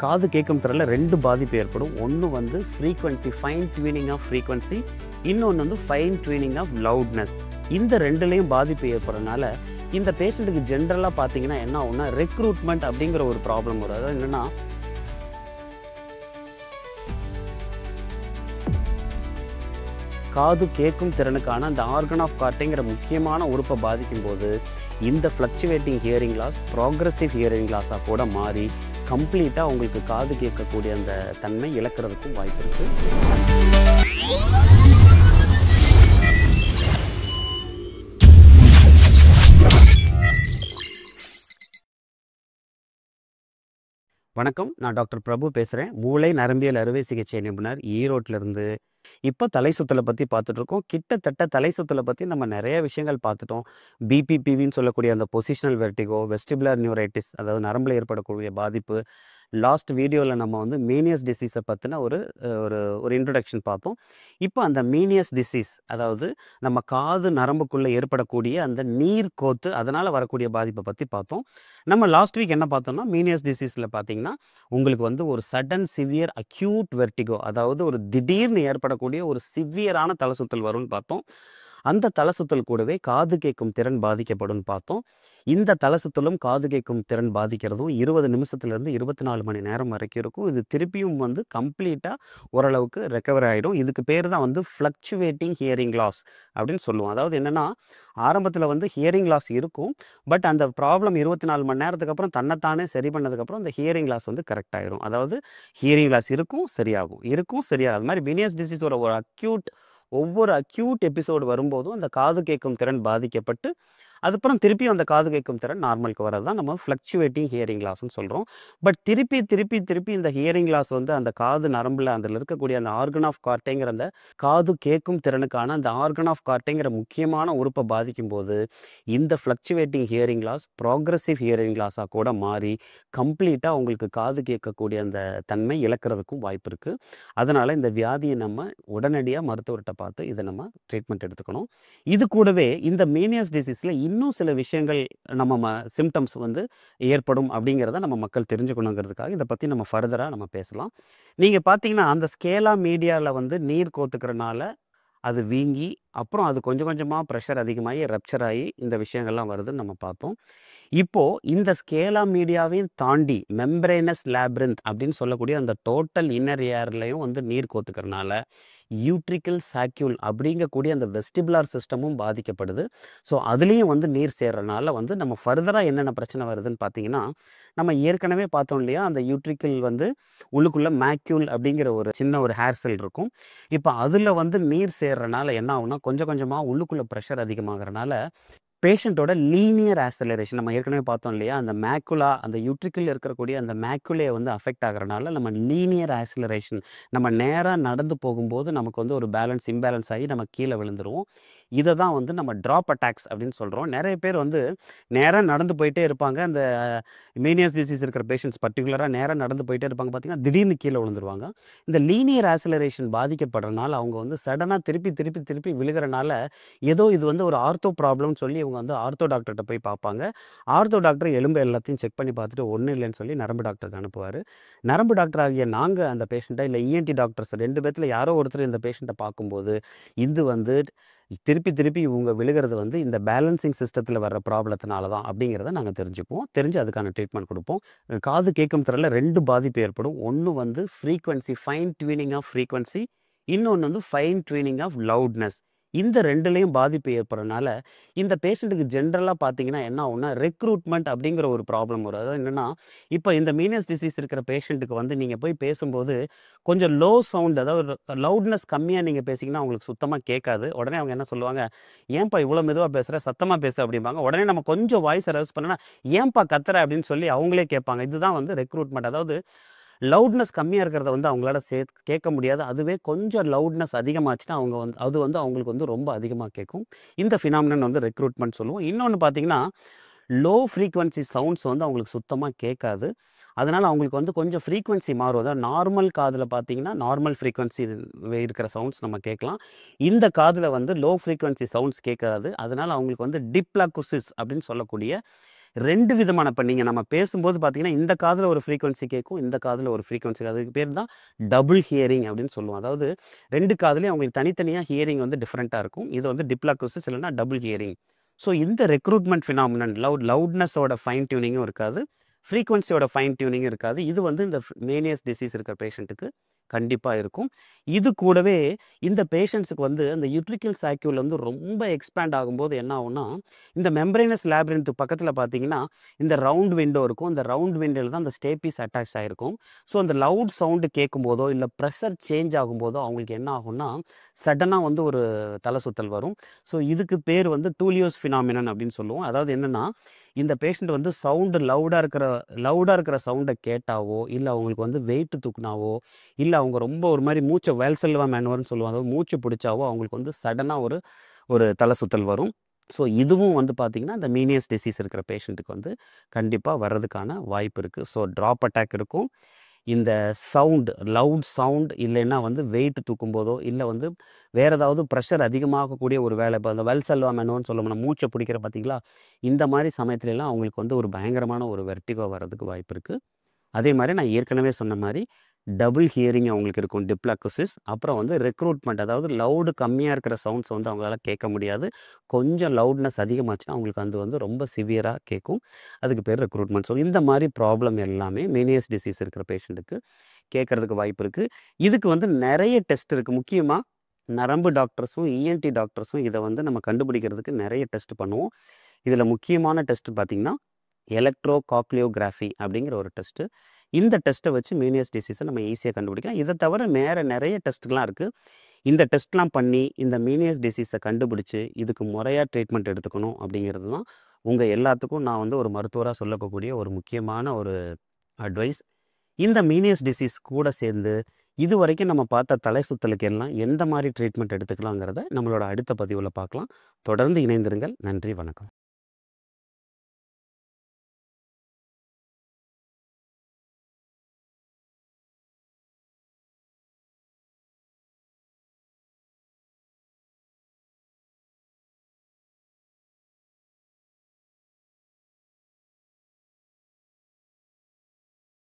காது கேட்கும் திறனில் 2 பாதிப்பு ஏற்படும். ஒன்று வந்து frequency, fine tuning of frequency, இன்னொன்று வந்து ஃபைன் டியூனிங் ஆஃப் லவுட்னஸ். இந்த 2லேயும் பாதிப்பு ஏற்படுறதுனால இந்த பேஷண்ட்டுக்கு ஜென்ரலாக பார்த்தீங்கன்னா என்ன ஆகும்னா, ரெக்ரூட்மெண்ட் அப்படிங்கிற ஒரு ப்ராப்ளம் வரும். அதாவது என்னென்னா, காது கேட்கும் திறனுக்கான அந்த ஆர்கன் ஆஃப் கார்டேங்கிற முக்கியமான உறுப்பை பாதிக்கும் போது இந்த fluctuating hearing loss progressive hearing லாஸாக கூட மாறி கம்ப்ளீட்டாக உங்களுக்கு காது கேட்கக்கூடிய அந்த தன்மை இழக்கிறதுக்கும் வாய்ப்பு இருக்குது. வணக்கம், நான் டாக்டர் பிரபு பேசுகிறேன். மூளை நரம்பியல் அறுவை சிகிச்சை நிபுணர், ஈரோட்டிலிருந்து. இப்போ தலை சுற்றலை பற்றி பார்த்துட்ருக்கோம். கிட்டத்தட்ட தலை சுற்றலை பற்றி நம்ம நிறைய விஷயங்கள் பார்த்துட்டோம். பிபிபிவின்னு சொல்லக்கூடிய அந்த பொசிஷனல் வெர்டிகோ, வெஸ்டிபுலர் நியூரைட்டிஸ், அதாவது நரம்பில் ஏற்படக்கூடிய பாதிப்பு. லாஸ்ட் வீடியோவில் நம்ம வந்து மீனியஸ் டிசீஸை பற்றின ஒரு ஒரு இன்ட்ரொடக்ஷன் பார்த்தோம். இப்போ அந்த மீனியஸ் டிசீஸ், அதாவது நம்ம காது நரம்புக்குள்ளே ஏற்படக்கூடிய அந்த நீர் கோத்து, அதனால் வரக்கூடிய பாதிப்பை பற்றி பார்த்தோம். நம்ம லாஸ்ட் வீக் என்ன பார்த்தோம்னா, மீனியஸ் டிசீஸில் பார்த்தீங்கன்னா உங்களுக்கு வந்து ஒரு சடன் சிவியர் அக்யூட் வெர்டிகோ, அதாவது ஒரு திடீர்னு ஏற்படக்கூடிய ஒரு சிவியரான தலை சுற்றல் வரும்னு பார்த்தோம். அந்த தலை சுற்றல் கூடவே காது கேட்கும் திறன் பாதிக்கப்படும் பார்த்தோம். இந்த தலை சுற்றலும் காது கேட்கும் திறன் பாதிக்கிறதும் 20 நிமிஷத்துலேருந்து 24 மணி நேரம் வரைக்கும் இருக்கும். இது திருப்பியும் வந்து கம்ப்ளீட்டாக ஓரளவுக்கு ரெக்கவர் ஆகிடும். இதுக்கு பேர் தான் வந்து ஃப்ளக்சுவேட்டிங் ஹியரிங் லாஸ் அப்படின்னு சொல்லுவோம். அதாவது என்னென்னா, ஆரம்பத்தில் வந்து ஹியரிங் லாஸ் இருக்கும். பட் அந்த ப்ராப்ளம் 24 மணி நேரத்துக்கு அப்புறம் தன்னைத்தானே சரி பண்ணதுக்கப்புறம் அந்த ஹியரிங் லாஸ் வந்து கரெக்ட் ஆகிடும். அதாவது ஹியரிங் லாஸ் இருக்கும், சரியாகும். அது மாதிரி மீனியஸ் டிசீஸோட ஒவ்வொரு அக்யூட் எபிசோடு வரும்போதும் அந்த காது கேட்கும் திறன் பாதிக்கப்பட்டு அதுக்கப்புறம் திருப்பி அந்த காது கேட்கும் திறன் நார்மலுக்கு வரது தான் நம்ம ஃப்ளக்சுவேட்டிங் ஹியரிங் லாஸ்ன்னு சொல்கிறோம். பட் திருப்பி இந்த ஹியரிங் லாஸ் வந்து அந்த காது நரம்பில் அதில் இருக்கக்கூடிய அந்த ஆர்கன் ஆஃப் கார்டேங்கிற அந்த காது கேட்கும் திறனுக்கான அந்த ஆர்கன் ஆஃப் கார்டேங்கிற முக்கியமான உறுப்பை பாதிக்கும் போது இந்த fluctuating hearing loss progressive hearing லாஸாக கூட மாறி கம்ப்ளீட்டாக உங்களுக்கு காது கேட்கக்கூடிய அந்த தன்மை இழக்கிறதுக்கும் வாய்ப்பு இருக்குது. அதனால் இந்த வியாதியை நம்ம உடனடியாக மருத்துவர்கிட்ட பார்த்து இதை நம்ம ட்ரீட்மெண்ட் எடுத்துக்கணும். இது கூடவே இந்த மீனியஸ் டிசீஸில் இன்னும் சில விஷயங்கள் நம்ம சிம்டம்ஸ் வந்து ஏற்படும் அப்படிங்கிறத நம்ம மக்கள் தெரிஞ்சுக்கணுங்கிறதுக்காக இதை பற்றி நம்ம ஃபர்தராக நம்ம பேசலாம். நீங்கள் பார்த்தீங்கன்னா, அந்த ஸ்கேலா மீடியாவில் வந்து நீர் கோத்துக்கிறனால அது வீங்கி அப்புறம் அது கொஞ்சம் கொஞ்சமாக ப்ரெஷர் அதிகமாகி ரப்சர் ஆகி இந்த விஷயங்கள்லாம் வருதுன்னு நம்ம பார்த்தோம். இப்போது இந்த ஸ்கேலா மீடியாவையும் தாண்டி மெம்பரேனஸ் லேப்ரிந்த் அப்படின்னு சொல்லக்கூடிய அந்த டோட்டல் இன்னர் ஏர்லையும் வந்து நீர் கோத்துக்கிறனால யூட்ரிக்கல் சாக்யூல் அப்படிங்கக்கூடிய அந்த வெஸ்டிபுலார் சிஸ்டமும் பாதிக்கப்படுது. ஸோ அதுலேயும் வந்து நீர் சேர்றதுனால வந்து நம்ம ஃபர்தராக என்னென்ன பிரச்சனை வருதுன்னு பார்த்தீங்கன்னா, நம்ம ஏற்கனவே பார்த்தோம் இல்லையா, அந்த யூட்ரிக்கல் வந்து உள்ளுக்குள்ளே மேக்யூல் அப்படிங்கிற ஒரு சின்ன ஒரு ஹேர் செல் இருக்கும். இப்போ அதில் வந்து நீர் சேர்றதுனால என்ன ஆகுனா, கொஞ்சம் கொஞ்சமாக உள்ளுக்குள்ளே ப்ரெஷர் அதிகமாகறனால பேஷண்ட்டோட லீனியர் ஆக்சலரேஷன், நம்ம ஏற்கனவே பார்த்தோம் இல்லையா, அந்த மேக்குலா, அந்த யூட்ரிக்கில் இருக்கக்கூடிய அந்த மேக்குலே வந்து அஃபெக்ட் ஆகிறனால நம்ம லீனியர் ஆக்சலரேஷன், நம்ம நேராக நடந்து போகும்போது நமக்கு வந்து ஒரு இம்பேலன்ஸ் ஆகி நம்ம கீழே விழுந்துருவோம். இதை தான் வந்து நம்ம ட்ராப் அட்டாக்ஸ் அப்படின்னு சொல்கிறோம். நிறைய பேர் வந்து நேராக நடந்து போயிட்டே இருப்பாங்க. அந்த மீனியஸ் டிசீஸ் இருக்கிற பேஷண்ட்ஸ் பர்டிகுலராக நேராக நடந்து போயிட்டே இருப்பாங்க. பார்த்திங்கன்னா திடீர்னு கீழே விழுந்துருவாங்க. இந்த லீனியர் ஆக்சலரேஷன் பாதிக்கப்படுறதுனால அவங்க வந்து சடனாக திருப்பி விழுகிறனால ஏதோ இது வந்து ஒரு ஆர்த்தோ ப்ராப்ளம்னு சொல்லி இவங்க வந்து ஆர்த்தோ டாக்டர்கிட்ட போய் பார்ப்பாங்க. ஆர்த்தோ டாக்டர் எலும்பு எல்லாத்தையும் செக் பண்ணி பார்த்துட்டு ஒன்றும் இல்லைன்னு சொல்லி நரம்பு டாக்டருக்கு அனுப்புவார். நரம்பு டாக்டர் ஆகிய நாங்கள் அந்த பேஷண்ட்டை, இல்லை இஎன்டி டாக்டர்ஸ் 2 பேர்த்தில் யாரோ ஒருத்தர் இந்த பேஷண்ட்டை பார்க்கும்போது இது வந்து திருப்பி இவங்க விழுகிறது வந்து இந்த பேலன்சிங் சிஸ்டத்தில் வர்ற ப்ராப்ளத்தினால தான் அப்படிங்கிறத நாங்கள் தெரிஞ்சு அதுக்கான ட்ரீட்மெண்ட் கொடுப்போம். காது கேட்கும் திறனில் 2 பாதிப்பு ஏற்படும். ஒன்று வந்து frequency, fine tuning of frequency, இன்னொன்று வந்து ஃபைன் டியூனிங் ஆஃப் லவுட்னஸ். இந்த 2லேயும் பாதிப்பு ஏற்படுறதுனால இந்த பேஷண்ட்டுக்கு ஜென்ரலாக பார்த்தீங்கன்னா என்ன ஆகும்னா, ரெக்ரூட்மெண்ட் அப்படிங்கிற ஒரு ப்ராப்ளம் வரும். அதாவது என்னென்னா, இப்போ இந்த மீனியஸ் டிசீஸ் இருக்கிற பேஷண்ட்டுக்கு வந்து நீங்கள் போய் பேசும்போது கொஞ்சம் லோ சவுண்ட், அதாவது லவுட்னஸ் கம்மியாக நீங்கள் பேசிங்கன்னா அவங்களுக்கு சுத்தமாக கேட்காது. உடனே அவங்க என்ன சொல்லுவாங்க, ஏன்பா இவ்வளோ மெதுவாக பேசுகிற, சத்தமாக பேசு அப்படிம்பாங்க. உடனே நம்ம கொஞ்சம் வாய்ஸ் ரெடியூஸ் பண்ணனா, ஏன்பா கத்துற அப்படின்னு சொல்லி அவங்களே கேட்பாங்க. இதுதான் வந்து ரெக்ரூட்மெண்ட். அதாவது லவுட்னஸ் கம்மியாக இருக்கிறத வந்து அவங்களால கேட்க முடியாது. அதுவே கொஞ்சம் லவுட்னஸ் அதிகமாச்சுன்னா அவங்க வந்து அது வந்து அவங்களுக்கு வந்து ரொம்ப அதிகமாக கேட்கும். இந்த ஃபினாமினன் வந்து ரெக்ரூட்மெண்ட் சொல்லுவோம். இன்னொன்று பார்த்தீங்கன்னா, லோ ஃப்ரீக்வன்சி சவுண்ட்ஸ் வந்து அவங்களுக்கு சுத்தமாக கேட்காது. அதனால் அவங்களுக்கு வந்து கொஞ்சம் ஃப்ரீக்வன்சி மாறும். அதாவது நார்மல் காதில் பார்த்தீங்கன்னா நார்மல் ஃப்ரீக்வன்சி இருக்கிற சவுண்ட்ஸ் நம்ம கேட்கலாம். இந்த காதில் வந்து லோ ஃப்ரீக்வன்சி சவுண்ட்ஸ் கேட்காது. அதனால் அவங்களுக்கு வந்து டிப்லாக்குசிஸ் அப்படின்னு சொல்லக்கூடிய 2 விதமான இப்ப நீங்க நம்ம பேசும்போது பார்த்தீங்கன்னா, இந்த காதுல ஒரு ஃப்ரீக்வன்சி கேட்கும். இந்த காதுல ஒரு ஃப்ரீக்வன்சி அதுக்கு பேர் தான் டபுள் ஹியரிங் அப்படின்னு சொல்லுவோம். அதாவது 2 காதுலயும் அவங்களுக்கு தனித்தனியா ஹியரிங் வந்து டிஃபரெண்ட்டா இருக்கும். இது வந்து டிப்ளாக்யூசிஸ் இல்லன்னா டபுள் ஹியரிங். ஸோ இந்த ரெக்ரூட்மெண்ட் ஃபினாமினன் லவுட்னஸோட ஃபைன் டியூனிங்கும் இருக்காது. ஃப்ரீக்வன்சியோட ஃபைன் டியூனிங்கும் இருக்காது. இது வந்து இந்த மேனியஸ் டிசீஸ் இருக்கிற பேஷண்ட்டுக்கு கண்டிப்பா இருக்கும். இது கூடவே இந்த பேஷண்ட்ஸுக்கு வந்து அந்த யுட்ரிக்கல் சாக்யூல் வந்து ரொம்ப எக்ஸ்பேண்ட் ஆகும்போது என்ன ஆகும்னா, இந்த மெம்பரேனஸ் லேபிரின்த் பக்கத்துல பார்த்தீங்கன்னா, இந்த ரவுண்ட் விண்டோ இருக்கும். இந்த ரவுண்ட் விண்டோல தான் அந்த ஸ்டேபீஸ் அட்டாச் ஆயிருக்கும். ஸோ அந்த லவுட் சவுண்ட் கேட்கும்போதோ, இல்ல பிரஷர் சேஞ்ச் ஆகும்போதோ அவங்களுக்கு என்ன ஆகும்னா, சடனா வந்து ஒரு தலை சுத்தல் வரும். ஸோ இதுக்கு பேர் வந்து டூலியோஸ் ஃபினாமினன் அப்படின்னு சொல்லுவோம். அதாவது என்னன்னா, இந்த பேஷண்ட் வந்து சவுண்ட் லவுடா இருக்கிற சவுண்ட கேட்டாவோ, இல்ல அவங்களுக்கு வந்து வெயிட் தூக்குனாவோ, இல்ல அவங்க ரொம்ப ஒரு மாரி மூச்ச வேல்செல்வா மேனுவர்ன்னு சொல்லுவோம். அதாவது மூச்சு பிடிச்சாவோ அவங்களுக்கு வந்து சடனா ஒரு ஒரு தலை சுத்தல் வரும். ஸோ இதுவும் வந்து பார்த்தீங்கன்னா, இந்த மீனியஸ் டிசீஸ் இருக்கிற பேஷண்ட்டுக்கு வந்து கண்டிப்பா வர்றதுக்கான வாய்ப்பு இருக்கு. ஸோ ட்ராப் அட்டாக் இருக்கும். இந்த லவுட் சவுண்ட் இல்லைன்னா வந்து வெயிட் தூக்கும்போதோ, இல்ல வந்து வேற ஏதாவது பிரஷர் அதிகமாகக்கூடிய ஒரு வேலை, இப்ப அந்த வெல்செல்வா மேனுவர்ன்னு சொல்லுவோம். மூச்ச பிடிக்கிற பார்த்தீங்களா? இந்த மாரி சமயத்துலலாம் அவங்களுக்கு வந்து ஒரு பயங்கரமான ஒரு வெர்டிகோ வர்றதுக்கு வாய்ப்பு இருக்கு. அதே மாரி நான் ஏற்கனவே சொன்ன மாரி, டபுள் ஹியரிங் அவங்களுக்கு இருக்கும் டிப்ளாக்யூசிஸ். அப்புறம் வந்து ரெக்ரூட்மெண்ட் அதாவது லவுடு கம்மியா இருக்கிற சவுண்ட்ஸ் வந்து அவங்களால கேட்க முடியாது. கொஞ்சம் லவுட்னஸ் அதிகமாச்சுன்னா, அவங்களுக்கு அது வந்து ரொம்ப சிவியரா கேட்கும். அதுக்கு பேர் ரெக்ரூட்மெண்ட். ஸோ இந்த மாரி ப்ராப்ளம் எல்லாமே மேனியஸ் டிசீஸ் இருக்கிற பேஷண்ட்டுக்கு கேட்கறதுக்கு வாய்ப்பு இருக்கு. இதுக்கு வந்து நெறைய டெஸ்ட் இருக்கு. முக்கியமா நரம்பு டாக்டர்ஸும், இஎன்டி டாக்டர்ஸும் இத வந்து நம்ம கண்டுபிடிக்கிறதுக்கு நெறைய டெஸ்ட் பண்ணுவோம். இதுல முக்கியமான டெஸ்ட் பார்த்தீங்கன்னா, எலக்ட்ரோகாக்லியோகிராஃபி அப்படிங்கிற ஒரு டெஸ்ட்டு. இந்த டெஸ்ட்டை வச்சு மீனியஸ் டிசீஸை நம்ம ஈஸியாக கண்டுபிடிக்கலாம். இதை தவிர நிறைய டெஸ்ட்டுலாம் இருக்குது. இந்த டெஸ்ட்லாம் பண்ணி இந்த மீனியஸ் டிசீஸை கண்டுபிடிச்சு இதுக்கு முறையாக ட்ரீட்மெண்ட் எடுத்துக்கணும் அப்படிங்கிறது தான் உங்கள் எல்லாத்துக்கும் நான் வந்து ஒரு மருத்துவராக சொல்லக்கூடிய ஒரு முக்கியமான ஒரு அட்வைஸ். இந்த மீனியஸ் டிசீஸ் கூட சேர்ந்து இதுவரைக்கும் நம்ம பார்த்த தலை சுத்தலுக்கு எல்லாம் எந்த மாதிரி ட்ரீட்மெண்ட் எடுத்துக்கலாங்கிறத நம்மளோட அடுத்த பதிவில் பார்க்கலாம். தொடர்ந்து இணைந்திருங்கள். நன்றி, வணக்கம்.